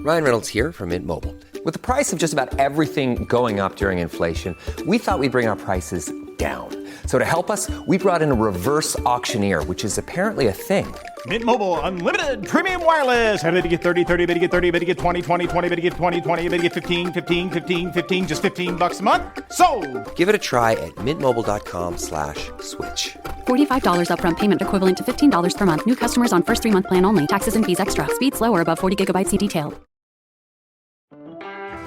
Ryan Reynolds here from Mint Mobile. With the price of just about everything going up during inflation, we thought we'd bring our prices down. So to help us, we brought in a reverse auctioneer, which is apparently a thing. Mint Mobile Unlimited Premium Wireless. How to get 30, 30, bit to get 30, bit to get 20, 20, 20, bit to get 20, 20, bit to get 15, 15, 15, 15, just $15 a month? Sold! Give it a try at mintmobile.com/switch. $45 upfront payment equivalent to $15 per month. New customers on first 3-month plan only. Taxes and fees extra. Speed slower above 40 gigabytes per detail.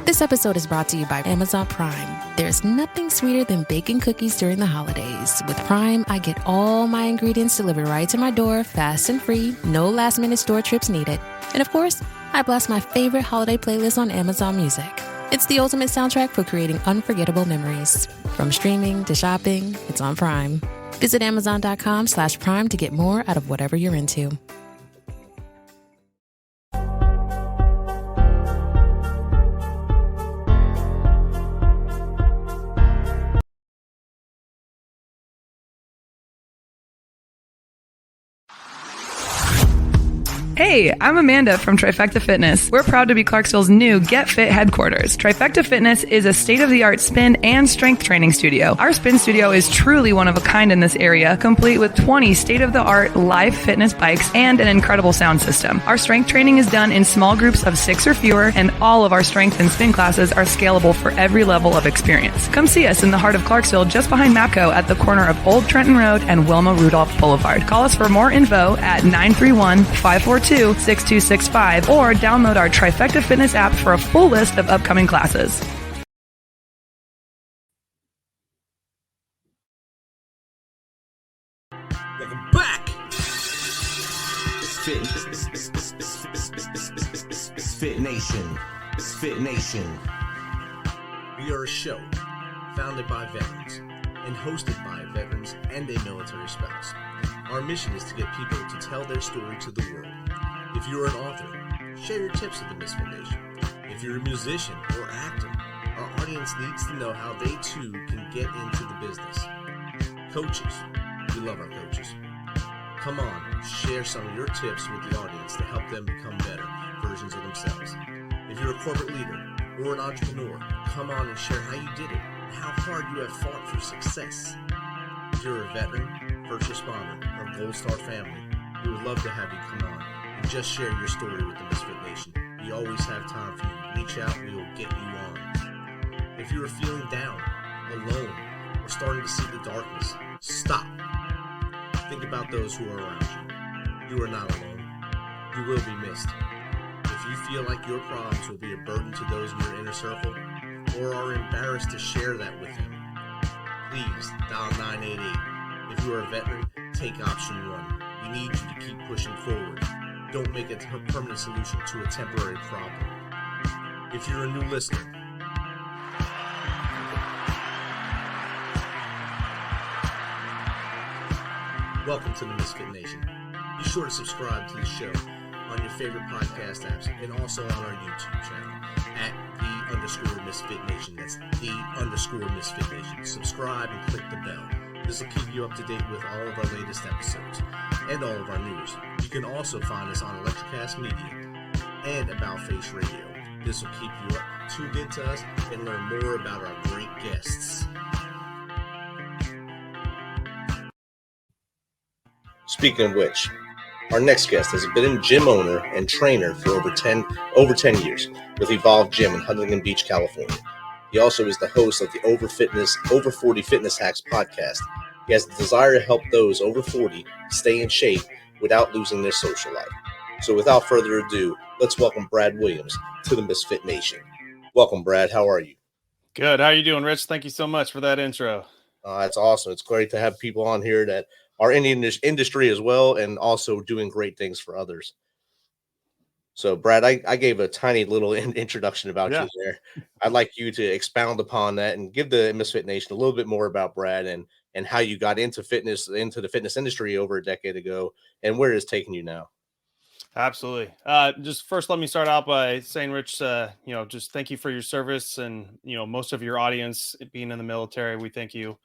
This episode is brought to you by Amazon Prime. There's nothing sweeter than baking cookies during the holidays. With Prime, I get all my ingredients delivered right to my door, fast and free, no last-minute store trips needed. And of course, I blast my favorite holiday playlist on Amazon Music. It's the ultimate soundtrack for creating unforgettable memories. From streaming to shopping, it's on Prime. Visit Amazon.com/Prime to get more out of whatever you're into. Hey, I'm Amanda from Trifecta Fitness. We're proud to be Clarksville's new Get Fit headquarters. Trifecta Fitness is a state-of-the-art spin and strength training studio. Our spin studio is truly one of a kind in this area, complete with 20 state-of-the-art live fitness bikes and an incredible sound system. Our strength training is done in small groups of 6 or fewer, and all of our strength and spin classes are scalable for every level of experience. Come see us in the heart of Clarksville, just behind MAPCO at the corner of Old Trenton Road and Wilma Rudolph Boulevard. Call us for more info at 931-542-6265 or download our Trifecta Fitness app for a full list of upcoming classes. Welcome back. MisFitNation. MisFitNation. We are a show founded by veterans and hosted by veterans and a military spouse. Our mission is to get people to tell their story to the world. If you're an author, share your tips with the MisFitNation. If you're a musician or actor, our audience needs to know how they too can get into the business. Coaches, we love our coaches. Come on, share some of your tips with the audience to help them become better versions of themselves. If you're a corporate leader or an entrepreneur, come on and share how you did it and how hard you have fought for success. If you're a veteran, first responder, or Gold Star family, we would love to have you come on and just share your story with the MisFitNation. We always have time for you. Reach out, we will get you on. If you are feeling down, alone, or starting to see the darkness, stop. Think about those who are around you. You are not alone. You will be missed. If you feel like your problems will be a burden to those in your inner circle, or are embarrassed to share that with them, please dial 988. If you are a veteran, take option 1. We need you to keep pushing forward. Don't make it a permanent solution to a temporary problem. If you're a new listener, welcome to the MisFitNation. Be sure to subscribe to the show on your favorite podcast apps and also on our YouTube channel at @the_MisFitNation. That's @the_MisFitNation. Subscribe and click the bell. This will keep you up to date with all of our latest episodes and all of our news. You can also find us on Electrocast Media and About Face Radio. This will keep you up, tune in to us, and learn more about our great guests. Speaking of which, our next guest has been a gym owner and trainer for over 10 years with Evolve Gym in Huntington Beach, California. He also is the host of the Over 40 Fitness Hacks podcast. He has the desire to help those over 40 stay in shape without losing their social life. So without further ado, let's welcome Brad Williams to the MisFitNation. Welcome, Brad. How are you? Good. How are you doing, Rich? Thank you so much for that intro. That's awesome. It's great to have people on here that are in the industry as well and also doing great things for others. So, Brad, I gave a tiny little introduction about you there. I'd like you to expound upon that and give the MisFitNation a little bit more about Brad and how you got into fitness, into the fitness industry over a decade ago, and where it is taking you now. Absolutely. Just first, let me start out by saying, Rich, just thank you for your service and, most of your audience being in the military. We thank you.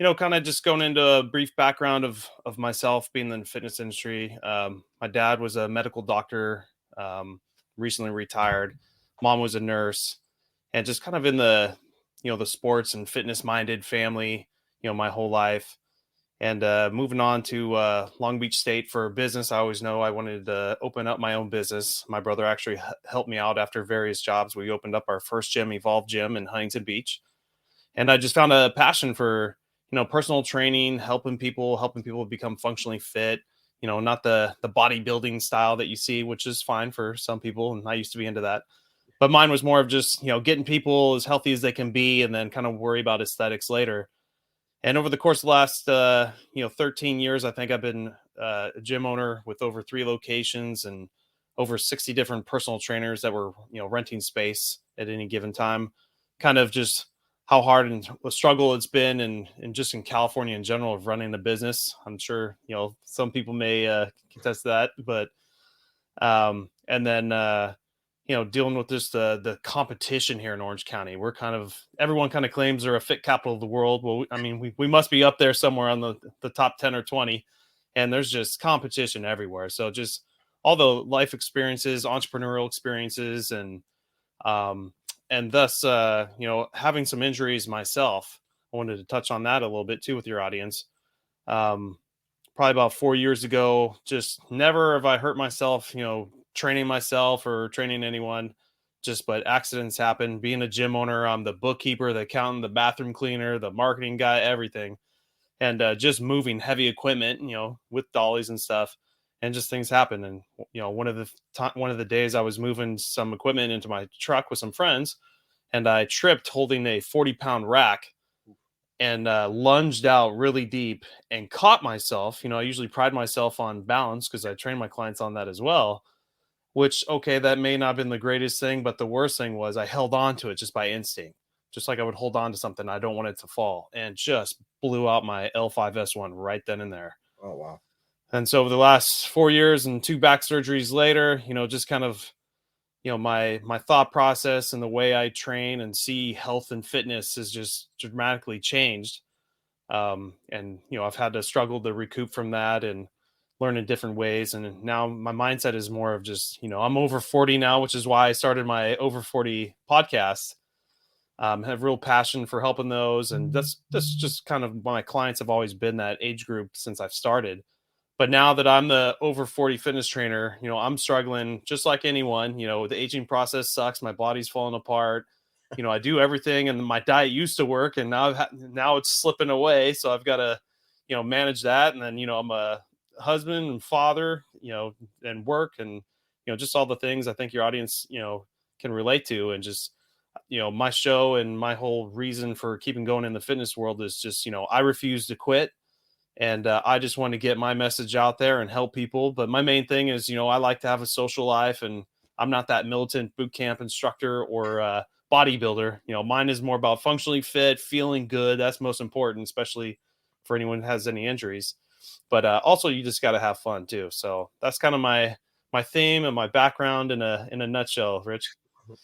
kind of just going into a brief background of myself being in the fitness industry. My dad was a medical doctor, recently retired. Mom was a nurse, and just kind of in the, the sports and fitness minded family, my whole life. And moving on to Long Beach State for business, I always know I wanted to open up my own business. My brother actually helped me out after various jobs. We opened up our first gym, Evolve Gym, in Huntington Beach, and I just found a passion for personal training, helping people become functionally fit. Not the bodybuilding style that you see, which is fine for some people, and I used to be into that. But mine was more of just getting people as healthy as they can be, and then kind of worry about aesthetics later. And over the course of the last 13 years, I think I've been a gym owner with over 3 locations and over 60 different personal trainers that were renting space at any given time. Kind of just how hard and a struggle it's been, and just in California in general, of running a business. I'm sure some people may contest that, but and then dealing with just the competition here in Orange County. We're everyone kind of claims they're a fit capital of the world. Well, I mean, we must be up there somewhere on the top 10 or 20, and there's just competition everywhere. So just all the life experiences, entrepreneurial experiences, and thus, having some injuries myself. I wanted to touch on that a little bit too with your audience. Probably about 4 years ago, just never have I hurt myself, training myself or training anyone, but accidents happen. Being a gym owner, I'm the bookkeeper, the accountant, the bathroom cleaner, the marketing guy, everything. And just moving heavy equipment, with dollies and stuff, and just things happen. And, one of the days I was moving some equipment into my truck with some friends, and I tripped holding a 40-pound rack, and lunged out really deep and caught myself. I usually pride myself on balance because I train my clients on that as well, which, okay, that may not have been the greatest thing, but the worst thing was I held on to it just by instinct, just like I would hold on to something. I don't want it to fall, and just blew out my L5S1 right then and there. Oh, wow. And so over the last 4 years and 2 back surgeries later, just kind of, my thought process and the way I train and see health and fitness has just dramatically changed. And, I've had to struggle to recoup from that and learn in different ways. And now my mindset is more of just, I'm over 40 now, which is why I started my Over 40 podcast. Have real passion for helping those. And that's just kind of my clients have always been that age group since I've started. But now that I'm the over 40 fitness trainer, I'm struggling just like anyone. The aging process sucks. My body's falling apart. I do everything, and my diet used to work, and now it's slipping away. So I've got to, manage that. And then, I'm a husband and father, and work, and, just all the things I think your audience, can relate to. And just, my show and my whole reason for keeping going in the fitness world is just, I refuse to quit. And I just want to get my message out there and help people. But my main thing is, I like to have a social life, and I'm not that militant boot camp instructor or bodybuilder. Mine is more about functionally fit, feeling good. That's most important, especially for anyone who has any injuries. But also, you just got to have fun too. So that's kind of my theme and my background in a nutshell, Rich.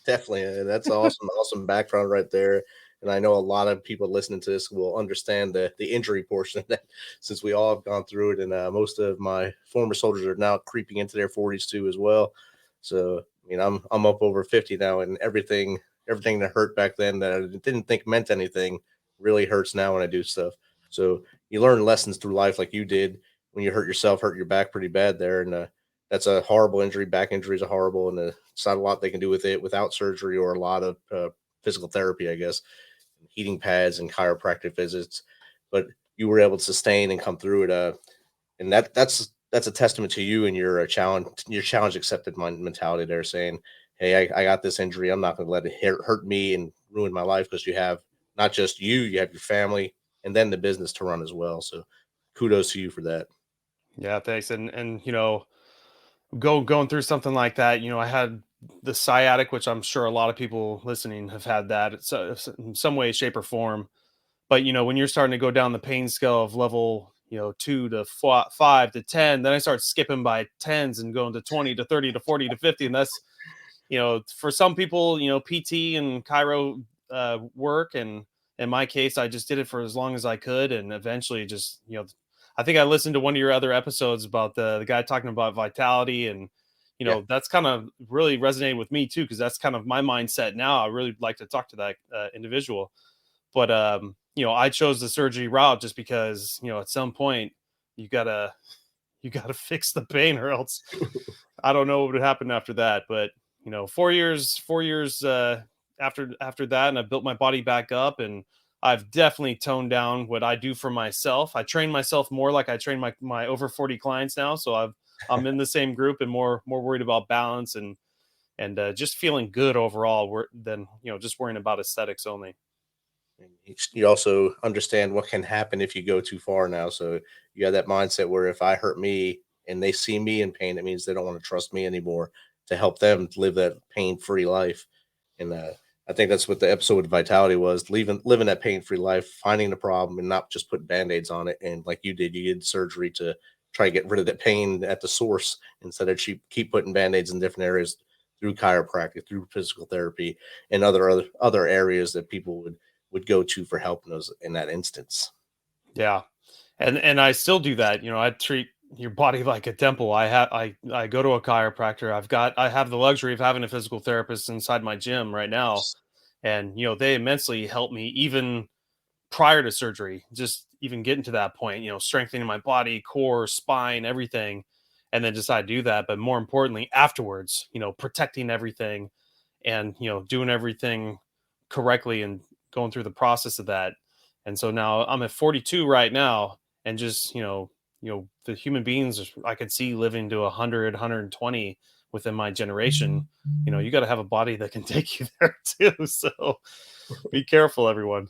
Definitely. That's awesome background right there. And I know a lot of people listening to this will understand the injury portion of that, since we all have gone through it. And most of my former soldiers are now creeping into their 40s too as well. So, I'm up over 50 now, and everything that hurt back then that I didn't think meant anything really hurts now when I do stuff. So you learn lessons through life like you did when you hurt your back pretty bad there. And that's a horrible injury. Back injuries are horrible, and it's not a lot they can do with it without surgery or a lot of physical therapy, I guess, heating pads and chiropractic visits. But you were able to sustain and come through it. And that's a testament to you and your challenge accepted mentality there, saying, hey, I got this injury. I'm not going to let it hurt me and ruin my life, because you have not just you have your family and then the business to run as well. So kudos to you for that. Yeah, thanks. And going through something like that, I had the sciatic, which I'm sure a lot of people listening have had that in some way, shape, or form. But when you're starting to go down the pain scale of level 2 to 5 to 10, then I start skipping by 10s and going to 20 to 30 to 40 to 50, and that's for some people, PT and chiro work, and in my case, I just did it for as long as I could. And eventually just, I think I listened to one of your other episodes about the guy talking about vitality, and, that's kind of really resonated with me too, because that's kind of my mindset now. I really like to talk to that individual. But, I chose the surgery route just because, at some point you gotta fix the pain, or else I don't know what would happen after that. But, 4 years after that, and I built my body back up, and I've definitely toned down what I do for myself. I train myself more like I train my over 40 clients now. So I'm in the same group and more worried about balance and just feeling good overall than, just worrying about aesthetics only. You also understand what can happen if you go too far now. So you have that mindset where if I hurt me and they see me in pain, it means they don't want to trust me anymore to help them live that pain-free life. And I think that's what the episode with Vitality was, living that pain-free life, finding the problem and not just putting Band-Aids on it. And like you did surgery to try to get rid of that pain at the source instead of keep putting Band-Aids in different areas through chiropractic, through physical therapy, and other areas that people would go to for help in that instance. Yeah. And I still do that. I treat your body like a temple. I go to a chiropractor. I have the luxury of having a physical therapist inside my gym right now. And, they immensely help me even prior to surgery, just even getting to that point, strengthening my body, core, spine, everything. And then just I do that. But more importantly, afterwards, protecting everything and, doing everything correctly and going through the process of that. And so now I'm at 42 right now, and just, the human beings I could see living to 100, 120 within my generation. You got to have a body that can take you there too. So be careful, everyone.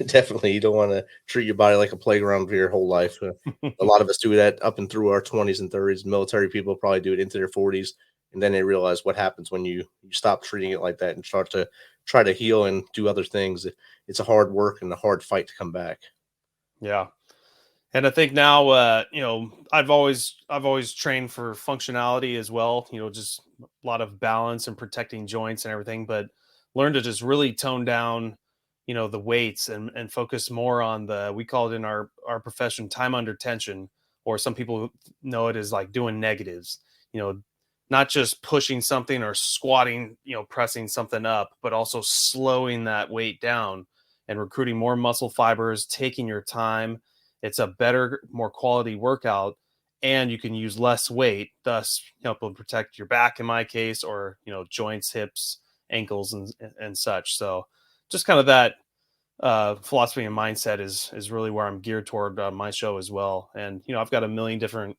Definitely. You don't want to treat your body like a playground for your whole life. A lot of us do that up and through our 20s and 30s. Military people probably do it into their 40s. And then they realize what happens when you stop treating it like that and start to try to heal and do other things. It's a hard work and a hard fight to come back. Yeah. And I think now, I've always trained for functionality as well, just a lot of balance and protecting joints and everything, but learned to just really tone down, the weights and focus more on we call it in our profession, time under tension, or some people know it as like doing negatives, not just pushing something or squatting, pressing something up, but also slowing that weight down and recruiting more muscle fibers, taking your time. It's a better, more quality workout, and you can use less weight, thus helping protect your back in my case, or, joints, hips, ankles, and such. So just kind of that philosophy and mindset is really where I'm geared toward on my show as well. And, I've got a million different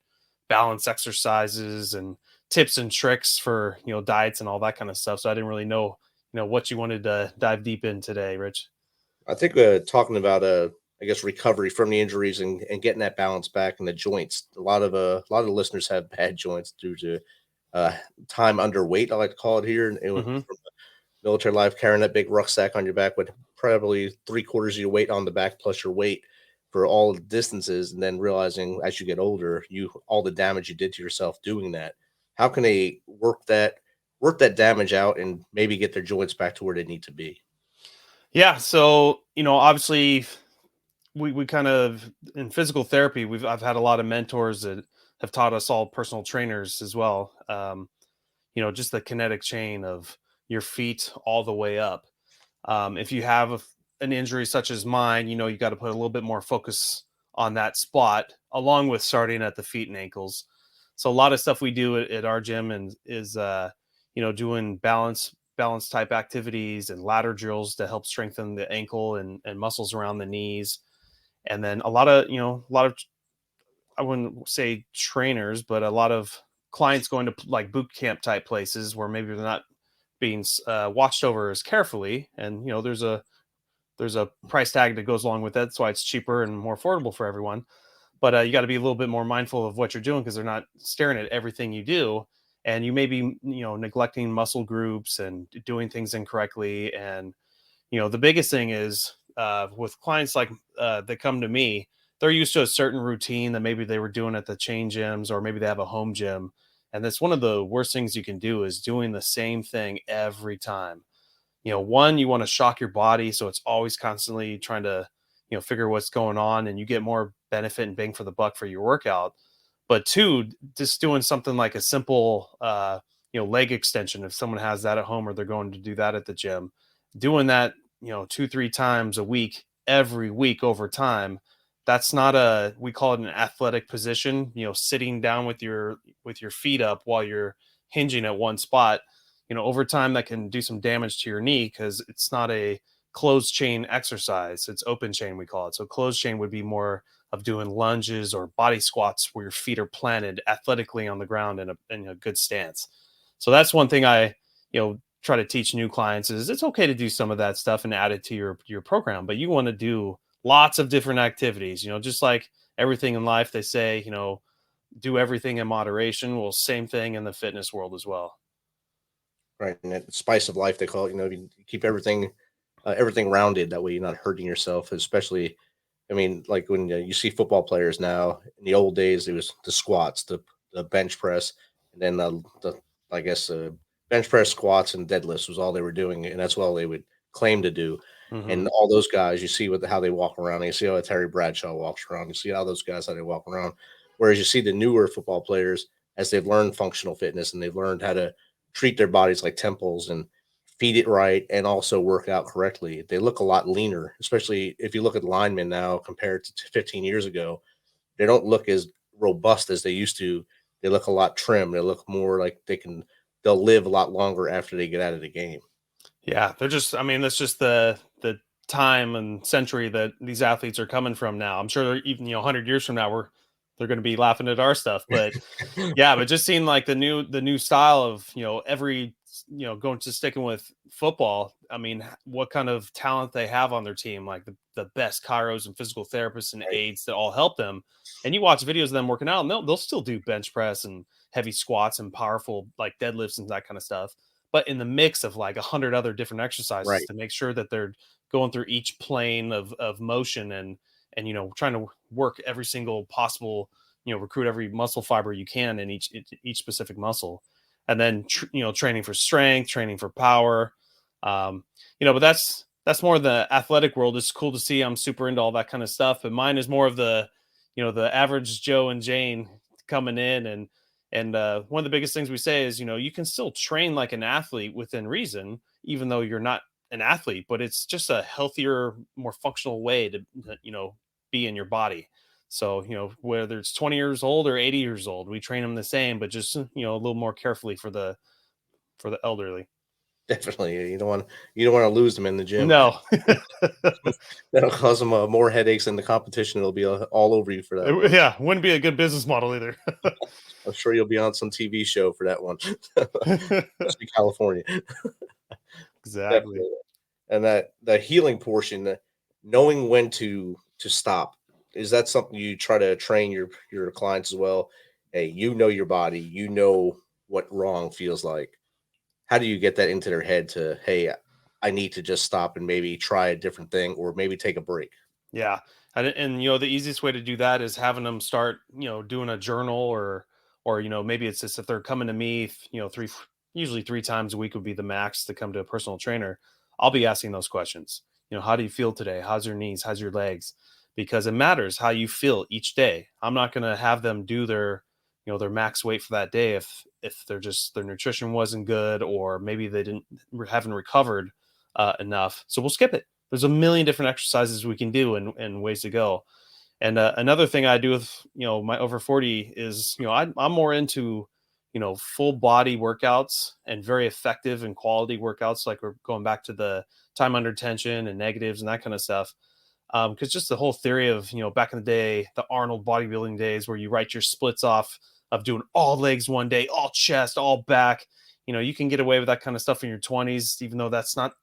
balance exercises and tips and tricks for, diets and all that kind of stuff. So I didn't really know, what you wanted to dive deep in today, Rich. I think talking about I guess recovery from the injuries and getting that balance back in the joints. A lot of listeners have bad joints due to time underweight, I like to call it here. And from military life, carrying that big rucksack on your back with probably 3/4 of your weight on the back plus your weight for all the distances, and then realizing as you get older, all the damage you did to yourself doing that. How can they work that damage out and maybe get their joints back to where they need to be? Yeah. So, obviously we kind of, in physical therapy, I've had a lot of mentors that have taught us all, personal trainers as well. Just the kinetic chain of your feet all the way up. If you have an injury such as mine, you got to put a little bit more focus on that spot, along with starting at the feet and ankles. So a lot of stuff we do at our gym is doing balance type activities and ladder drills to help strengthen the ankle and muscles around the knees. And then a lot of, I wouldn't say trainers, but a lot of clients going to like boot camp type places where maybe they're not being watched over as carefully. And, there's a price tag that goes along with that. That's why it's cheaper and more affordable for everyone. But you got to be a little bit more mindful of what you're doing, because they're not staring at everything you do. And you may be, neglecting muscle groups and doing things incorrectly. And, the biggest thing is with clients like that come to me, they're used to a certain routine that maybe they were doing at the chain gyms, or maybe they have a home gym. And that's one of the worst things you can do, is doing the same thing every time. one, you want to shock your body. So it's always constantly trying to, figure what's going on, and you get more benefit and bang for the buck for your workout. But two, just doing something like a simple, leg extension. If someone has that at home or they're going to do that at the gym, doing that, 2-3 times a week, every week over time, that's not we call it an athletic position, sitting down with your feet up while you're hinging at one spot. Over time that can do some damage to your knee because it's not a closed chain exercise. It's open chain, we call it. So closed chain would be more of doing lunges or body squats where your feet are planted athletically on the ground in a good stance. So that's one thing I, try to teach new clients is it's okay to do some of that stuff and add it to your program, but you want to do lots of different activities, just like everything in life, they say, do everything in moderation. Well, same thing in the fitness world as well. Right. And that spice of life, they call it, you keep everything rounded. That way you're not hurting yourself, especially, like when you see football players now. In the old days, it was the squats, the bench press, and then I guess bench press, squats, and deadlifts was all they were doing, and that's all they would claim to do. Mm-hmm. And all those guys, you see how they walk around. You see how Terry Bradshaw walks around. You see how those guys how they walk around. Whereas you see the newer football players, as they've learned functional fitness and they've learned how to treat their bodies like temples and feed it right and also work out correctly, they look a lot leaner. Especially if you look at linemen now compared to 15 years ago, they don't look as robust as they used to. They look a lot trim. They look more like they'll live a lot longer after they get out of the game. Yeah, they're just, that's just the time and century that these athletes are coming from now. I'm sure even 100 years from now they're going to be laughing at our stuff, but yeah, but just seeing like the new style of going to sticking with football. What kind of talent they have on their team, like the best chiros and physical therapists and aides that all help them. And you watch videos of them working out, and they'll still do bench press and heavy squats and powerful like deadlifts and that kind of stuff, but in the mix of like 100 other different exercises to make sure that they're going through each plane of motion and trying to work every single possible, recruit every muscle fiber you can in each specific muscle, and then training for strength, training for power, but that's more the athletic world. It's cool to see. I'm super into all that kind of stuff, but mine is more of the the average Joe and Jane coming in. And one of the biggest things we say is, you can still train like an athlete within reason, even though you're not an athlete, but it's just a healthier, more functional way to, be in your body. So, whether it's 20 years old or 80 years old, we train them the same, but just, a little more carefully for the elderly. Definitely. You don't want to lose them in the gym. No. That'll cause them more headaches in the competition. It'll be all over you for that. Yeah. Wouldn't be a good business model either. I'm sure you'll be on some TV show for that one. Must be California. Exactly. Definitely. And that the healing portion, knowing when to stop, is that something you try to train your clients as well? Hey, your body, what wrong feels like. How do you get that into their head to, hey, I need to just stop and maybe try a different thing or maybe take a break? Yeah. And the easiest way to do that is having them start, doing a journal or maybe it's just if they're coming to me, usually 3 times a week would be the max to come to a personal trainer. I'll be asking those questions. How do you feel today? How's your knees? How's your legs? Because it matters how you feel each day. I'm not going to have them do their max weight for that day if their nutrition wasn't good, or maybe they haven't recovered enough. So we'll skip it. There's a million different exercises we can do and ways to go. And another thing I do with, my over 40 is, I'm more into, full body workouts and very effective and quality workouts. Like we're going back to the time under tension and negatives and that kind of stuff. Because just the whole theory of, back in the day, the Arnold bodybuilding days where you write your splits off of doing all legs one day, all chest, all back, you can get away with that kind of stuff in your 20s, even though that's not,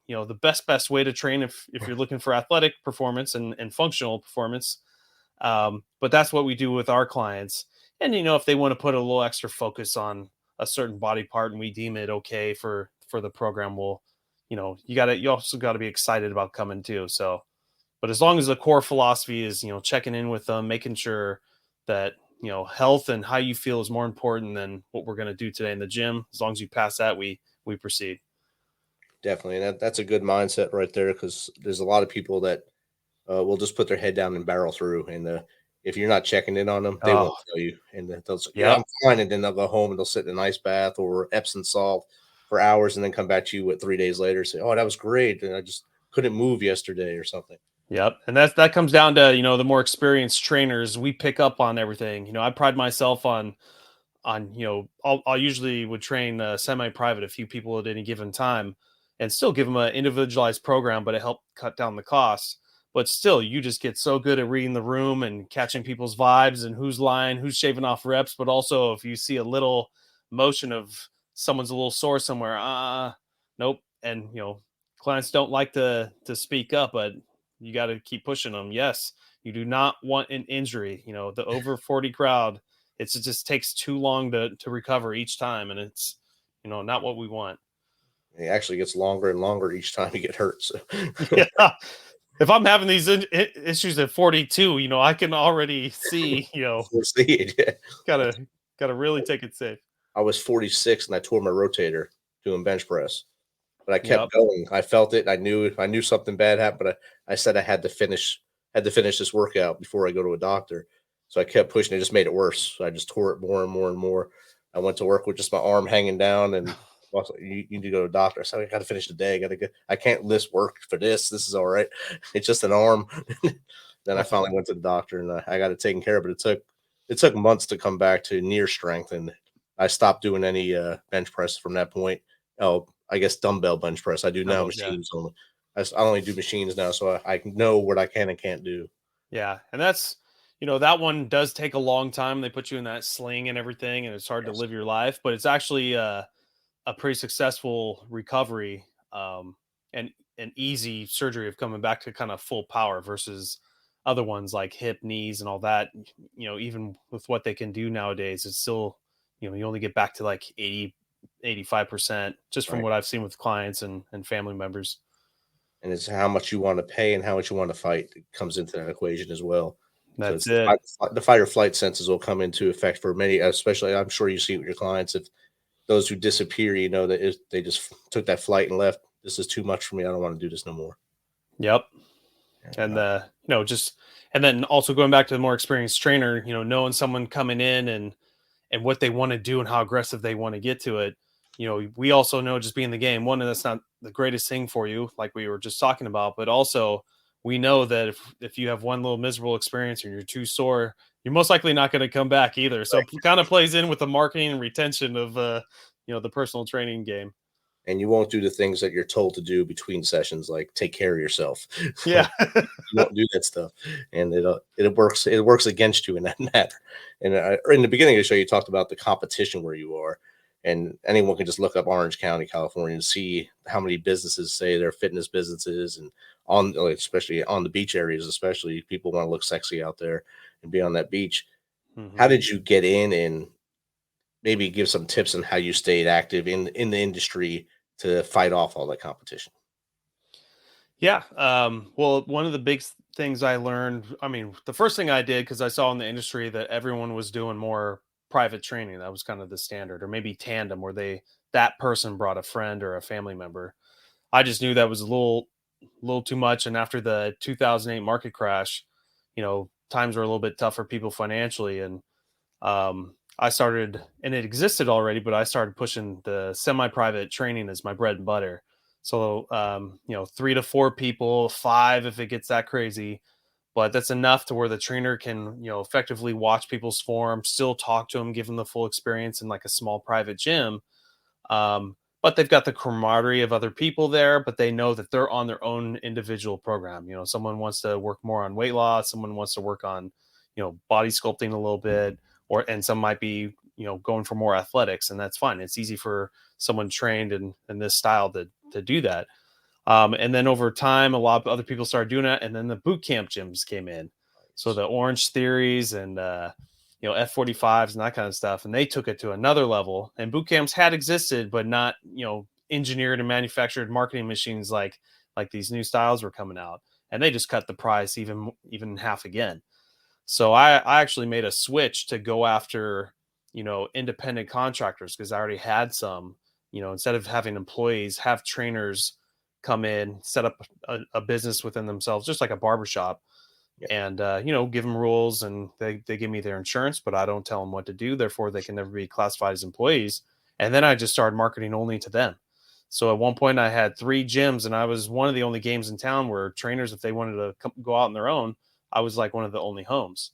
the best way to train if you're looking for athletic performance and functional performance. But that's what we do with our clients. And, if they want to put a little extra focus on a certain body part and we deem it okay for the program, we'll, you also got to be excited about coming too. So, but as long as the core philosophy is, checking in with them, making sure that, health and how you feel is more important than what we're going to do today in the gym. As long as you pass that, we proceed. Definitely. And that's a good mindset right there, because there's a lot of people that will just put their head down and barrel through. And if you're not checking in on them, they Oh, won't tell you. And they'll say, yeah, yep. I'm fine. And then they'll go home and they'll sit in an ice bath or Epsom salt for hours and then come back to you 3 days later and say, oh, that was great. And I just couldn't move yesterday or something. Yep. And that comes down to, the more experienced trainers, we pick up on everything. I pride myself on, I'll usually would train semi-private, a few people at any given time, and still give them an individualized program, but it helped cut down the costs. But still, you just get so good at reading the room and catching people's vibes and who's lying, who's shaving off reps. But also, if you see a little motion of someone's a little sore somewhere, nope. And clients don't like to speak up, but you got to keep pushing them. Yes, you do not want an injury. The over 40 crowd, it just takes too long to recover each time, and it's not what we want. It actually gets longer and longer each time you get hurt. So Yeah. If I'm having these issues at 42, I can already see, foresee it. Yeah. gotta really take it safe. I was 46 and I tore my rotator doing bench press, but I kept Yep. going. I felt it. I knew something bad happened, but I said I had to finish this workout before I go to a doctor. So I kept pushing. It just made it worse. So I just tore it more and more and more. I went to work with just my arm hanging down, and also, you need to go to a doctor. I said, I got to finish the day. I can't list work for this. This is all right. It's just an arm. Then I finally went to the doctor and I got it taken care of. But it took months to come back to near strength, and I stopped doing any bench press from that point. Oh, I guess dumbbell bench press. I do now machines only. I only do machines now, so I know what I can and can't do. Yeah, and that's that one does take a long time. They put you in that sling and everything, and it's hard to live your life. But it's actually a pretty successful recovery, and an easy surgery of coming back to kind of full power versus other ones like hip, knees, and all that. Even with what they can do nowadays, it's still you only get back to like 80-85% just from Right. what I've seen with clients and family members. And it's how much you want to pay and how much you want to fight comes into that equation as well. So That's it's it. the fight or flight senses will come into effect for many, especially I'm sure you see it with your clients. If those who disappear, that they just took that flight and left. This is too much for me. I don't want to do this no more. Yep. And and then also going back to the more experienced trainer, knowing someone coming in and what they want to do and how aggressive they want to get to it. We also know, just being the game, one, that's not the greatest thing for you, like we were just talking about, but also we know that if you have one little miserable experience and you're too sore, you're most likely not going to come back either. So it kind of plays in with the marketing and retention of, the personal training game. And you won't do the things that you're told to do between sessions, like take care of yourself. Yeah. You won't do that stuff, and it works against you in that matter. And in the beginning of the show, you talked about the competition where you are, and anyone can just look up Orange County, California, and see how many businesses say they're fitness businesses, and especially on the beach areas, especially people want to look sexy out there and be on that beach. Mm-hmm. How did you get in, and maybe give some tips on how you stayed active in the industry to fight off all that competition? Yeah. Well, one of the big things I learned, the first thing I did, because I saw in the industry that everyone was doing more private training. That was kind of the standard, or maybe tandem, where that person brought a friend or a family member. I just knew that was a little too much. And after the 2008 market crash, times were a little bit tough for people financially. And I started, and it existed already, but I started pushing the semi-private training as my bread and butter. So, 3 to 4 people, 5 if it gets that crazy, but that's enough to where the trainer can, effectively watch people's form, still talk to them, give them the full experience in like a small private gym. But they've got the camaraderie of other people there, but they know that they're on their own individual program. Someone wants to work more on weight loss, someone wants to work on, body sculpting a little bit, and some might be, going for more athletics, and that's fine. It's easy for someone trained in this style to do that. And then over time, a lot of other people started doing it. And then the boot camp gyms came in. So the Orange Theories and, F45s and that kind of stuff. And they took it to another level. And boot camps had existed, but not, engineered and manufactured marketing machines like these new styles were coming out. And they just cut the price even half again. So I actually made a switch to go after, independent contractors, because I already had some, instead of having employees, have trainers come in, set up a business within themselves, just like a barbershop. Yeah. And, give them rules, and they give me their insurance, but I don't tell them what to do. Therefore, they can never be classified as employees. And then I just started marketing only to them. So at one point I had 3 gyms, and I was one of the only games in town where trainers, if they wanted to go out on their own, I was like one of the only homes.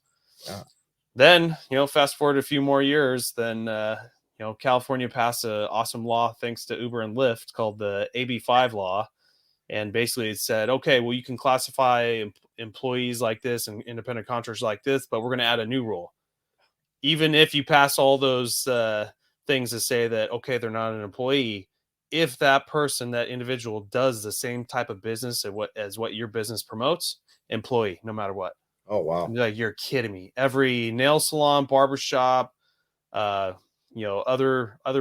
Yeah. Then, fast forward a few more years, then, California passed an awesome law, thanks to Uber and Lyft, called the AB5 law. And basically it said, okay, well, you can classify employees like this and independent contractors like this, but we're going to add a new rule. Even if you pass all those things to say that, okay, they're not an employee, if that person, that individual, does the same type of business as what your business promotes, employee, no matter what. Oh, wow. And you're kidding me. Every nail salon, barbershop, other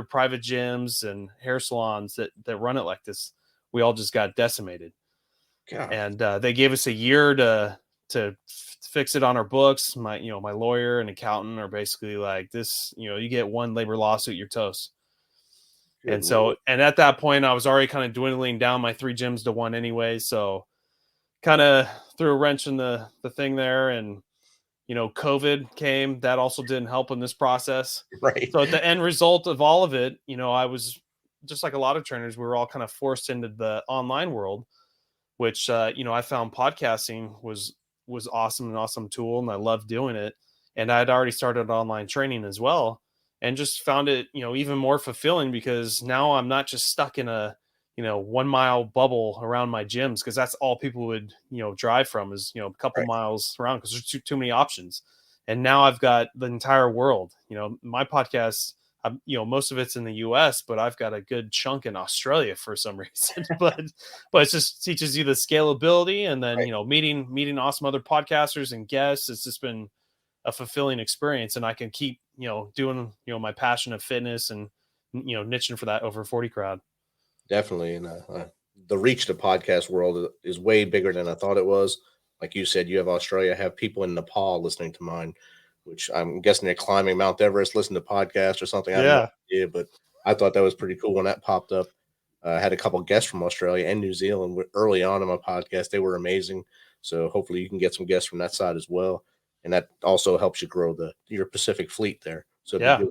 private gyms and hair salons that run it like this, we all just got decimated. God. And they gave us a year to fix it on our books. My lawyer and accountant are basically like, this, you get one labor lawsuit, you're toast. Good and so, Lord. and at that point I was already kind of dwindling down my 3 gyms to 1 anyway. So kind of threw a wrench in the thing there. And, COVID came, that also didn't help in this process. Right. So at the end result of all of it, I was just like a lot of trainers, we were all kind of forced into the online world, which, I found podcasting was awesome, an awesome tool. And I loved doing it. And I'd already started online training as well, and just found it, even more fulfilling, because now I'm not just stuck in a, 1 mile bubble around my gyms. Cause that's all people would, drive from is, a couple Right. miles around, cause there's too many options. And now I've got the entire world. My podcast, most of it's in the US, but I've got a good chunk in Australia for some reason. but it just teaches you the scalability, and then, Right. meeting awesome other podcasters and guests. It's just been a fulfilling experience, and I can keep, doing, my passion of fitness and, niching for that over 40 crowd. Definitely. And the reach to podcast world is way bigger than I thought it was. Like you said, you have Australia, have people in Nepal listening to mine, which I'm guessing they're climbing Mount Everest, listening to podcasts or something. I have no idea, but I thought that was pretty cool when that popped up. I had a couple guests from Australia and New Zealand early on in my podcast. They were amazing. So hopefully you can get some guests from that side as well. And that also helps you grow your Pacific fleet there. So Yeah,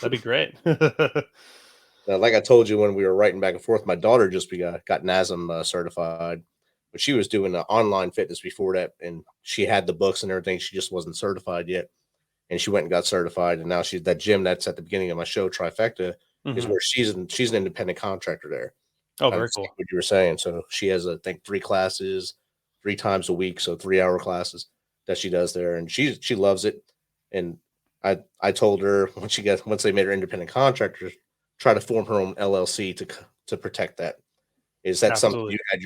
that'd be great. like I told you when we were writing back and forth, my daughter just got NASM certified, but she was doing online fitness before that, and she had the books and everything. She just wasn't certified yet, and she went and got certified. And now she's that gym that's at the beginning of my show, Trifecta, is where she's an independent contractor there. Oh, very cool. What you were saying. So she has, I think, 3 classes, 3 times a week, so 3-hour classes that she does there, and she loves it. And I told her once they made her independent contractor, try to form her own LLC to protect that. Is that Absolutely. something you had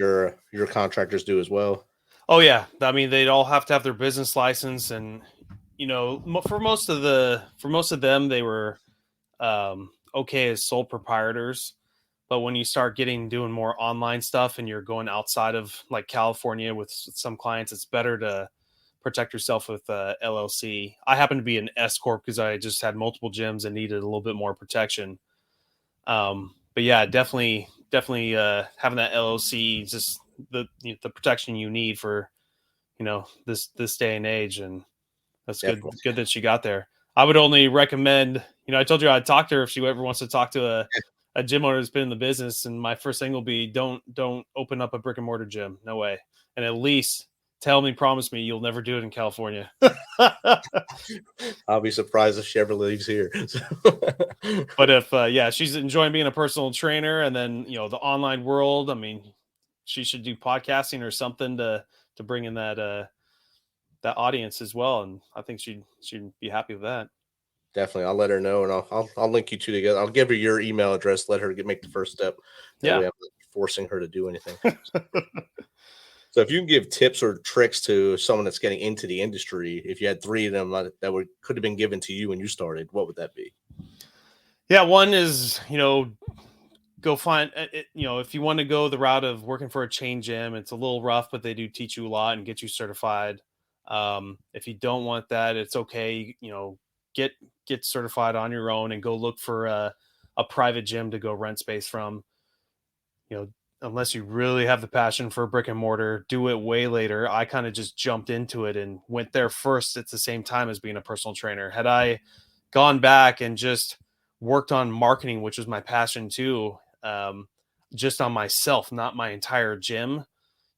your contractors do as well? Oh yeah. I mean, they'd all have to have their business license, and, for most of them, they were okay as sole proprietors. But when you start doing more online stuff, and you're going outside of like California with some clients, it's better to protect yourself with LLC. I happen to be an S corp because I just had multiple gyms and needed a little bit more protection. But yeah, definitely having that LLC, just the protection you need for, this day and age. And that's Definitely. good that she got there. I would only recommend, I told you I'd talk to her if she ever wants to talk to a gym owner who's been in the business. And my first thing will be, don't open up a brick and mortar gym. No way. And at least promise me you'll never do it in California. I'll be surprised if she ever leaves here. But if she's enjoying being a personal trainer, and then, the online world, I mean, she should do podcasting or something to bring in that audience as well. And I think she'd be happy with that. Definitely, I'll let her know, and I'll link you two together. I'll give her your email address. Let her make the first step. That way I'm not forcing her to do anything. So if you can give tips or tricks to someone that's getting into the industry, if you had 3 of them that could have been given to you when you started, what would that be? Yeah, one is, go find it. If you want to go the route of working for a chain gym, it's a little rough, but they do teach you a lot and get you certified. If you don't want that, it's okay. Get certified on your own and go look for a private gym to go rent space from. Unless you really have the passion for brick and mortar, do it way later. I kind of just jumped into it and went there first at the same time as being a personal trainer. Had I gone back and just worked on marketing, which was my passion too, just on myself, not my entire gym,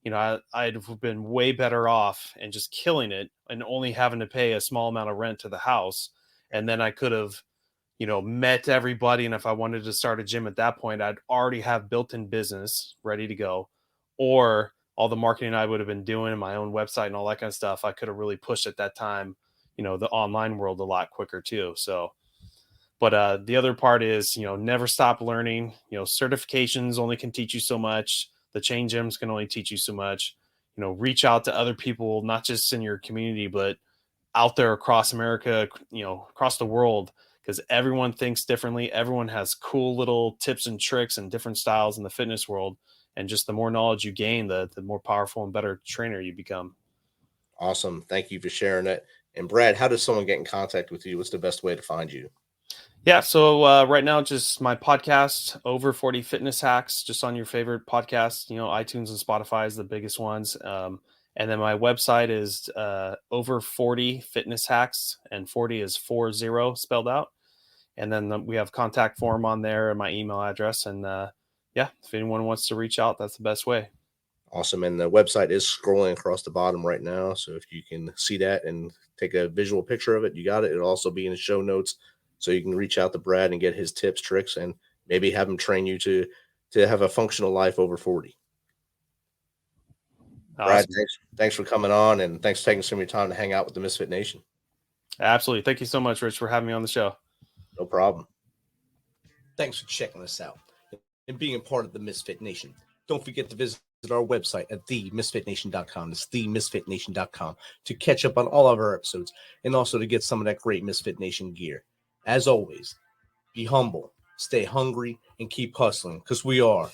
I'd have been way better off and just killing it and only having to pay a small amount of rent to the house. And then I could have, met everybody. And if I wanted to start a gym at that point, I'd already have built-in business ready to go, or all the marketing I would have been doing, my own website and all that kind of stuff, I could have really pushed at that time, the online world a lot quicker too. So, but the other part is, never stop learning. Certifications only can teach you so much. The chain gyms can only teach you so much. Reach out to other people, not just in your community, but out there across America, across the world, because everyone thinks differently. Everyone has cool little tips and tricks and different styles in the fitness world. And just the more knowledge you gain, the more powerful and better trainer you become. Awesome. Thank you for sharing it. And Brad, how does someone get in contact with you? What's the best way to find you? Yeah. So right now, just my podcast, Over 40 Fitness Hacks, just on your favorite podcast, iTunes and Spotify is the biggest ones. And then my website is Over 40 Fitness Hacks, and 40 is 40 spelled out. And then we have contact form on there and my email address. And if anyone wants to reach out, that's the best way. Awesome. And the website is scrolling across the bottom right now. So if you can see that and take a visual picture of it, you got it. It'll also be in the show notes. So you can reach out to Brad and get his tips, tricks, and maybe have him train you to have a functional life over 40. Awesome. Brad, thanks for coming on, and thanks for taking some of your time to hang out with the Misfit Nation. Absolutely. Thank you so much, Rich, for having me on the show. No problem. Thanks for checking us out and being a part of the Misfit Nation. Don't forget to visit our website at themisfitnation.com. It's themisfitnation.com to catch up on all of our episodes and also to get some of that great Misfit Nation gear. As always, be humble, stay hungry, and keep hustling, because we are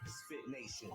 Misfit Nation.